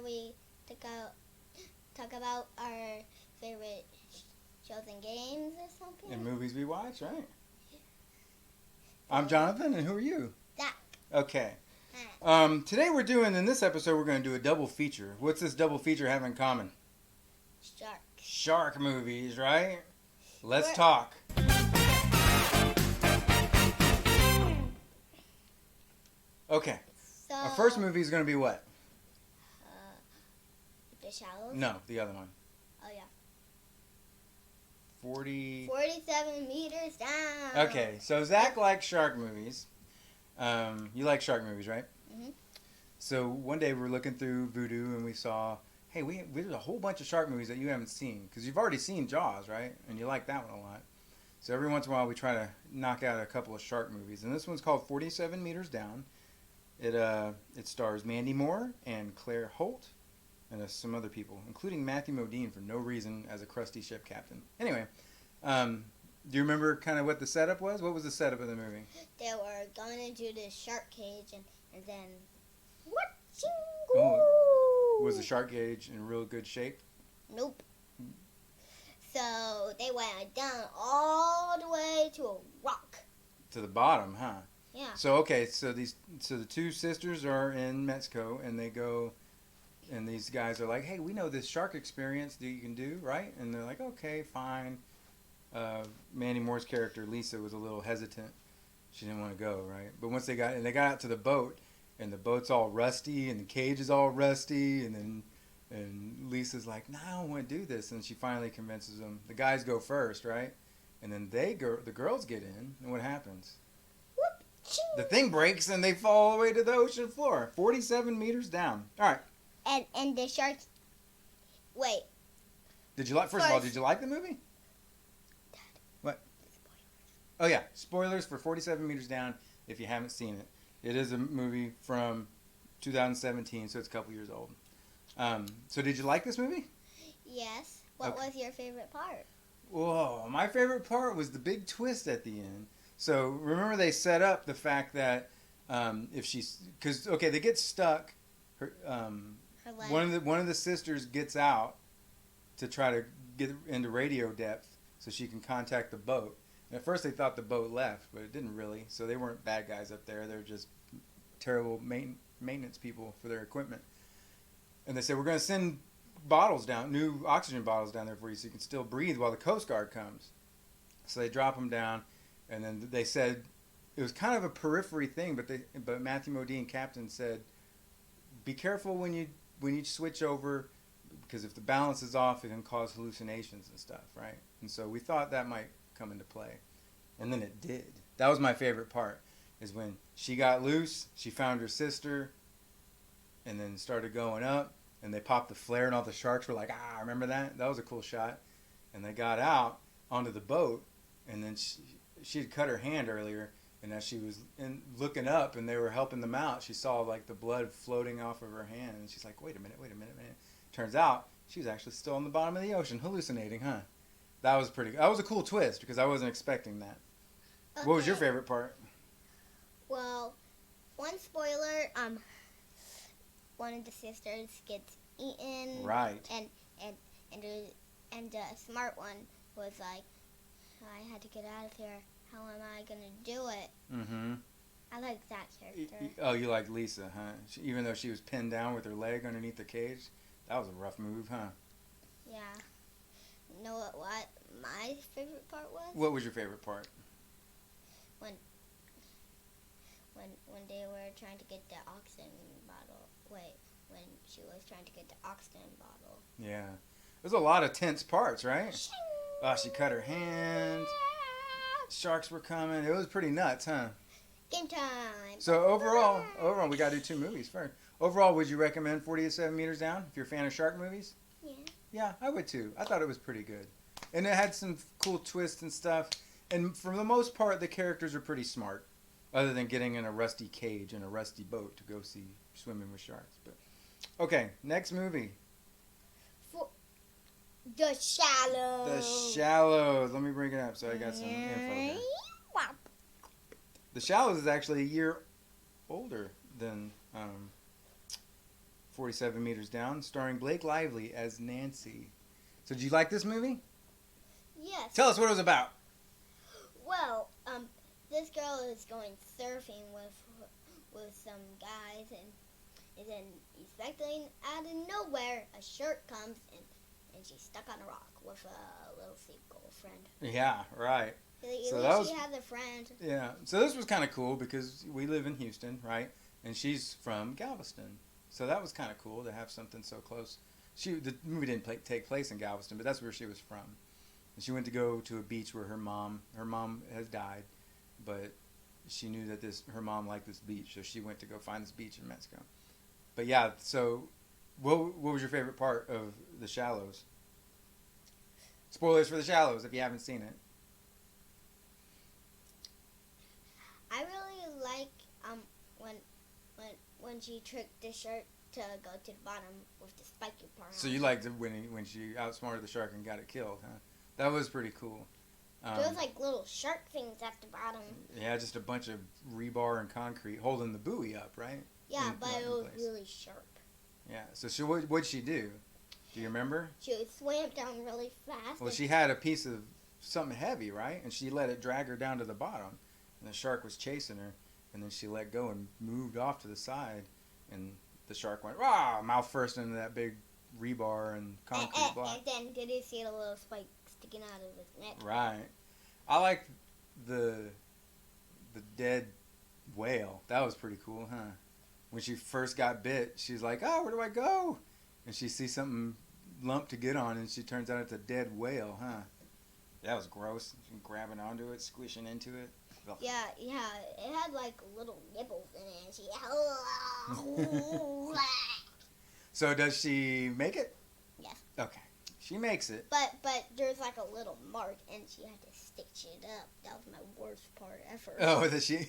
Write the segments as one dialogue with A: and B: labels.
A: we talk about our favorite shows and games or something?
B: And movies we watch, right? I'm Jonathan, and who are you?
A: Zack.
B: Okay. Today in this episode, we're going to do a double feature. What's this double feature have in common?
A: Shark.
B: Shark movies, right? Let's talk. Okay.
A: So,
B: Our first movie is going to be what?
A: The Shallows?
B: No, the other one.
A: Oh, yeah.
B: 47
A: meters down.
B: Okay, so Zach likes shark movies. You like shark movies, right?
A: Mm-hmm.
B: So one day we were looking through Vudu and we saw, hey, there's a whole bunch of shark movies that you haven't seen. Because you've already seen Jaws, right? And you like that one a lot. So every once in a while we try to knock out a couple of shark movies. And this one's called 47 Meters Down. It stars Mandy Moore and Claire Holt and some other people, including Matthew Modine for no reason as a crusty ship captain. Anyway, do you remember kind of what the setup was? What was the setup of the movie?
A: They were going into the shark cage and then...
B: Was the shark cage in real good shape?
A: Nope. So they went down all the way to a rock.
B: To the bottom, huh?
A: Yeah.
B: So the two sisters are in Mexico and they go, and these guys are like, hey, we know this shark experience that you can do, right? And they're like, okay, fine. Mandy Moore's character Lisa was a little hesitant. She didn't want to go, right? But once they got out to the boat, and the boat's all rusty, and the cage is all rusty, and Lisa's like, no, I don't want to do this, and she finally convinces them. The guys go first, right? And then the girls get in, and what happens? The thing breaks, and they fall all the way to the ocean floor, 47 meters down. All right.
A: And the sharks. Wait.
B: First of all, did you like the movie? What? Oh yeah, spoilers for 47 Meters Down if you haven't seen it. It is a movie from 2017, so it's a couple years old. So did you like this movie?
A: Yes. What was your favorite part?
B: Whoa, my favorite part was the big twist at the end. So remember they set up the fact that they get stuck. One of the sisters gets out to try to get into radio depth so she can contact the boat. And at first they thought the boat left, but it didn't really. So they weren't bad guys up there. They're just terrible maintenance people for their equipment. And they said, we're going to send new oxygen bottles down there for you so you can still breathe while the Coast Guard comes. So they drop them down, and then they said, it was kind of a periphery thing, but Matthew Modine, captain, said, be careful when you switch over, because if the balance is off, it can cause hallucinations and stuff, right? And so we thought that might come into play. And then it did. That was my favorite part, is when she got loose, she found her sister, and then started going up, and they popped the flare, and all the sharks were like, remember that? That was a cool shot. And they got out onto the boat, and then she had cut her hand earlier, and as she was looking up and they were helping them out, she saw like the blood floating off of her hand, and she's like, wait a minute. Turns out she was actually still on the bottom of the ocean, hallucinating, huh? That was a cool twist, because I wasn't expecting that. Okay. What was your favorite part?
A: Well, one spoiler, one of the sisters gets eaten.
B: Right.
A: And the smart one was like, I had to get out of here. How am I going to do it?
B: Mm-hmm.
A: I like that character.
B: You like Lisa, huh? Even though she was pinned down with her leg underneath the cage? That was a rough move, huh?
A: Yeah. You know what my favorite part was?
B: What was your favorite part?
A: When they were trying to get the oxygen bottle. When she was trying to get the oxygen bottle.
B: Yeah. There's a lot of tense parts, right? She cut her hand. Sharks were coming. It was pretty nuts, huh?
A: Game time.
B: So overall, we got to do two movies first. Overall, would you recommend 47 Meters Down if you're a fan of shark movies?
A: Yeah.
B: Yeah, I would too. I thought it was pretty good. And it had some cool twists and stuff. And for the most part, the characters are pretty smart. Other than getting in a rusty cage and a rusty boat to go see swimming with sharks. But okay, next movie.
A: The Shallows.
B: The Shallows. Let me bring it up so I got some info here. The Shallows is actually a year older than 47 Meters Down, starring Blake Lively as Nancy. So did you like this movie?
A: Yes.
B: Tell us what it was about.
A: Well, this girl is going surfing with some guys, and then expecting out of nowhere a shark comes and she's stuck on a rock with a little seagull friend.
B: Yeah, right.
A: At least she has a friend.
B: Yeah. So this was kind of cool because we live in Houston, right? And she's from Galveston. So that was kind of cool to have something so close. The movie didn't take place in Galveston, but that's where she was from. And she went to go to a beach where her mom has died, but she knew that her mom liked this beach, so she went to go find this beach in Mexico. But yeah, so what was your favorite part of The Shallows? Spoilers for The Shallows if you haven't seen it.
A: I really like when she tricked the shark to go to the bottom with the spiky part.
B: So you liked it when she outsmarted the shark and got it killed, huh? That was pretty cool.
A: There was like little shark things at the bottom.
B: Yeah, just a bunch of rebar and concrete holding the buoy up, right?
A: Yeah, but it was really sharp.
B: Yeah. So what'd she do? Do you remember?
A: She swam down really fast.
B: Well, she had a piece of something heavy, right? And she let it drag her down to the bottom. And the shark was chasing her. And then she let go and moved off to the side. And the shark went, rah, mouth first into that big rebar and concrete block.
A: And then did you see the little spike sticking out of his neck?
B: Right. I liked the dead whale. That was pretty cool, huh? When she first got bit, she's like, oh, where do I go? And she sees something lump to get on, and she turns out it's a dead whale, huh? That was gross. She grabbing onto it, squishing into it. Ugh.
A: Yeah, it had like little nibbles in it, and she...
B: So does she make it?
A: Yes.
B: Okay. She makes it.
A: But there's like a little mark, and she had to stitch it up. That was my worst part ever.
B: Oh, that she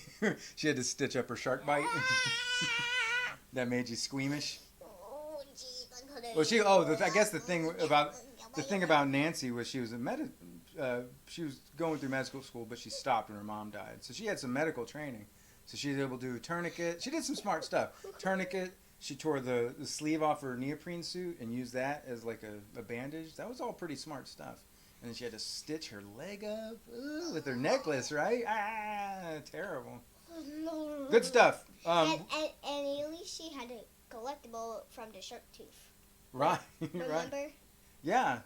B: had to stitch up her shark bite? That made you squeamish?
A: Oh, geez,
B: Well, I guess the thing about Nancy was she was she was going through medical school, but she stopped when her mom died. So she had some medical training. So she was able to do a tourniquet. She did some smart stuff. Tourniquet. She tore the sleeve off her neoprene suit and used that as like a bandage. That was all pretty smart stuff. And then she had to stitch her leg up with her necklace, right? Terrible. Good stuff.
A: And at least she had a collectible from the shark tooth.
B: Right.
A: Remember?
B: Right. Yeah.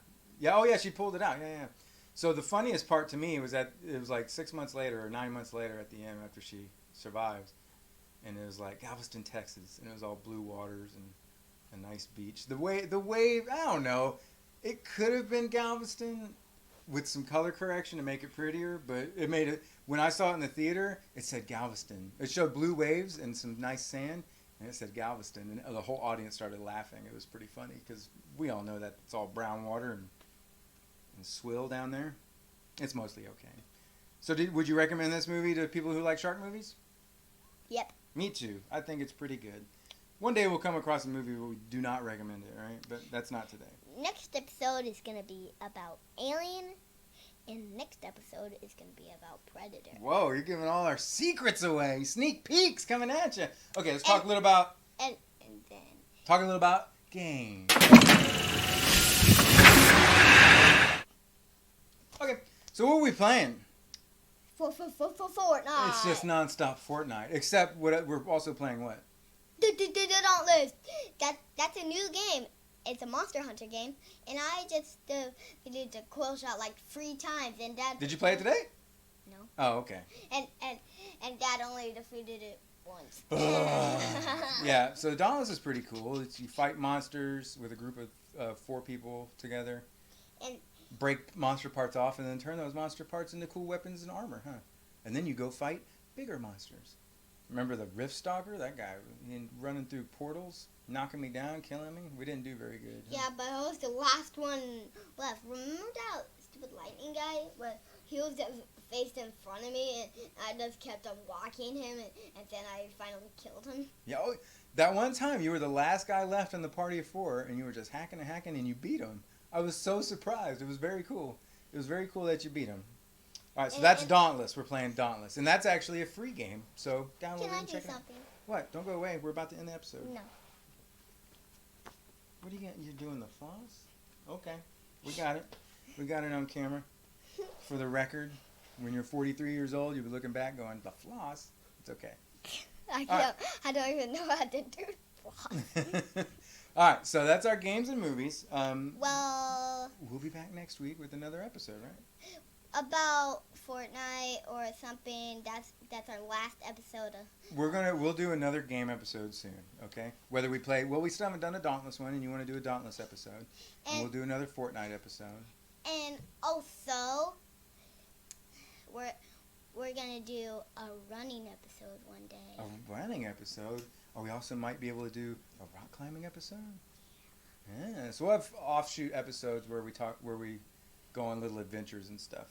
B: Oh, yeah, she pulled it out. Yeah. So the funniest part to me was that it was like 6 months later or 9 months later at the end after she survives. And it was like Galveston, Texas. And it was all blue waters and a nice beach. The wave, I don't know. It could have been Galveston with some color correction to make it prettier. But it made it, when I saw it in the theater, it said Galveston. It showed blue waves and some nice sand. And it said Galveston. And the whole audience started laughing. It was pretty funny because we all know that it's all brown water and swill down there. It's mostly okay. So would you recommend this movie to people who like shark movies?
A: Yep.
B: Me too. I think it's pretty good. One day we'll come across a movie where we do not recommend it, right? But that's not today.
A: Next episode is going to be about Alien, and next episode is going to be about Predator.
B: Whoa, you're giving all our secrets away. Sneak peeks coming at you. Okay, let's talk a little about...
A: And then...
B: Talk a little about games. Okay, so what are we playing?
A: Fortnite.
B: It's just nonstop Fortnite. Except we're also playing what?
A: Dauntless. That's a new game. It's a Monster Hunter game, and I just did the quill shot like 3 times, and Dad.
B: Did you play it today?
A: No.
B: Oh, okay.
A: And Dad only defeated it once.
B: Yeah. So Dauntless is pretty cool. You fight monsters with a group of 4 people together.
A: And
B: break monster parts off and then turn those monster parts into cool weapons and armor, huh? And then you go fight bigger monsters. Remember the Rift Stalker? That guy running through portals, knocking me down, killing me? We didn't do very good. Huh?
A: Yeah, but I was the last one left. Remember that stupid lightning guy? But he was faced in front of me, and I just kept on walking him, and then I finally killed him.
B: Yeah, that one time you were the last guy left in the party of 4, and you were just hacking and you beat him. I was so surprised. It was very cool. It was very cool that you beat him. All right, so that's Dauntless. We're playing Dauntless. And that's actually a free game. So download it and check it out.
A: Can I do something?
B: What? Don't go away. We're about to end the episode.
A: No.
B: What are you getting? You're doing the floss? Okay. We got it. We got it on camera. For the record, when you're 43 years old, you'll be looking back going, the floss? It's okay.
A: I don't even know how to do floss.
B: All right, so that's our games and movies.
A: Well,
B: we'll be back next week with another episode, right?
A: About Fortnite or something. That's our last episode.
B: We'll do another game episode soon, okay? Whether we play, we still haven't done a Dauntless one, and you want to do a Dauntless episode, and we'll do another Fortnite episode.
A: And also, we're gonna do a running episode one day.
B: A running episode? Or we also might be able to do a rock climbing episode. Yeah, so we'll have offshoot episodes where we go on little adventures and stuff.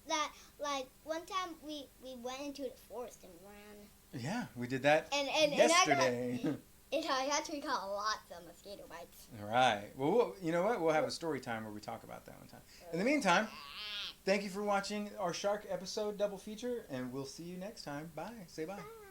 A: That, like, one time we went into the forest and ran.
B: Yeah, we did that yesterday.
A: And I actually caught lots of mosquito bites.
B: All right. Well, you know what? We'll have a story time where we talk about that one time. In the meantime, thank you for watching our shark episode double feature, and we'll see you next time. Bye. Say bye.
A: Bye.